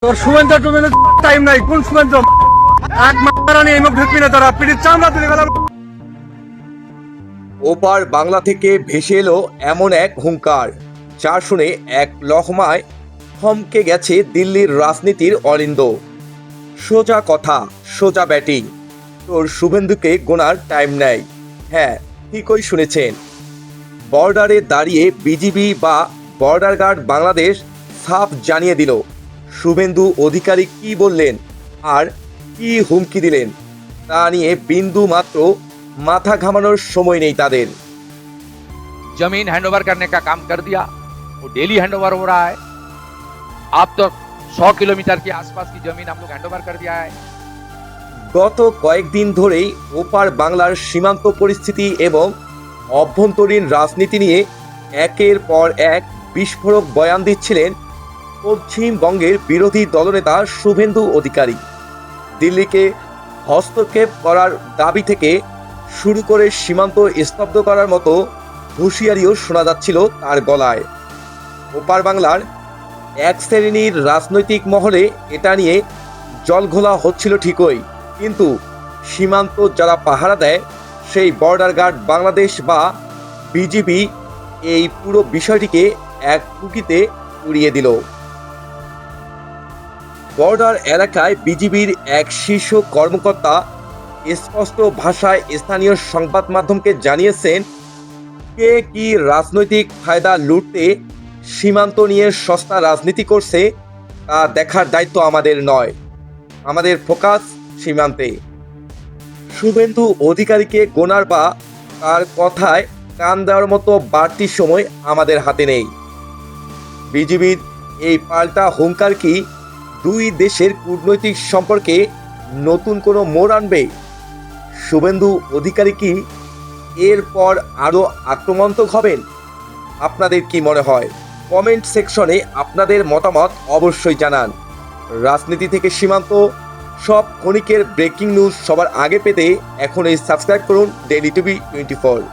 তোর শুভেন্দু টুমেন্দ্র টাইম নাই। কোন শুভেন্দু? এক মারানি এই মুখ ঢুকবি না, তোরা পিঠির চামড়া তুলে গেলাম। ওপার বাংলা থেকে ভেসে এলো এমন এক হুঙ্কার, যা শুনে এক লহমায় থমকে গেছে দিল্লির রাজনীতির অলিন্দ। সোজা কথা, সোজা ব্যাটিং। তোর শুভেন্দুকে গোনার টাইম নেই। হ্যাঁ, ঠিকই শুনেছেন। বর্ডারে দাঁড়িয়ে বিজিবি বা বর্ডার গার্ড বাংলাদেশ সাফ জানিয়ে দিল শুভেন্দু অধিকারী কি বললেন আর কি হুমকি দিলেন তা নিয়ে বিন্দু মাত্র মাথা ঘামানোর সময় নেই তাদের। जमीन हैंडओवर करने का काम कर दिया, वो डेली हैंडओवर हो रहा है। आप तो 100 किलोमीटर के आसपास की जमीन हम लोग हैंडओवर कर दिया है। গত কয়েকদিন ধরেই ওপার বাংলার সীমান্ত পরিস্থিতি এবং অভ্যন্তরীণ রাজনীতি নিয়ে একের পর এক বিস্ফোরক বয়ান দিচ্ছিলেন পশ্চিমবঙ্গের বিরোধী দলনেতা শুভেন্দু অধিকারী। দিল্লিকে হস্তক্ষেপ করার দাবি থেকে শুরু করে সীমান্ত স্তব্ধ করার মতো হুঁশিয়ারিও শোনা যাচ্ছিল তার গলায়। ওপার বাংলার এক শ্রেণীর রাজনৈতিক মহলে এটা নিয়ে জলঘোলা হচ্ছিল ঠিকই, কিন্তু সীমান্ত যারা পাহারা দেয় সেই বর্ডার গার্ড বাংলাদেশ বা বিজিবি এই পুরো বিষয়টিকে এক টুকিতে উড়িয়ে দিল। বর্ডার এলাকায় বিজিবির এক শীর্ষ কর্মকর্তা স্পষ্ট ভাষায় স্থানীয় সংবাদ মাধ্যমকে জানিয়েছেন, কে কি রাজনৈতিক ফায়দা লুটতে সীমান্ত নিয়ে সস্তা রাজনীতি করছে তা দেখার দায়িত্ব আমাদের নয়, আমাদের ফোকাস সীমান্তে। শুভেন্দু অধিকারীকে গোনার বা তার কথায় কান দেওয়ার মতো বাড়তি সময় আমাদের হাতে নেই। বিজিবির এই পাল্টা হুঙ্কার কি দুই দেশের কূটনৈতিক সম্পর্কে নতুন কোনো মোড় আনবে? শুভেন্দু অধিকারী কি এরপর আরও আক্রমণাত্মক হবেন? আপনাদের কি মনে হয়? কমেন্ট সেকশনে আপনাদের মতামত অবশ্যই জানান। রাজনীতি থেকে সীমান্ত সব ক্ষণিকের ব্রেকিং নিউজ সবার আগে পেতে এখনই সাবস্ক্রাইব করুন ডেইলি টিভি 24।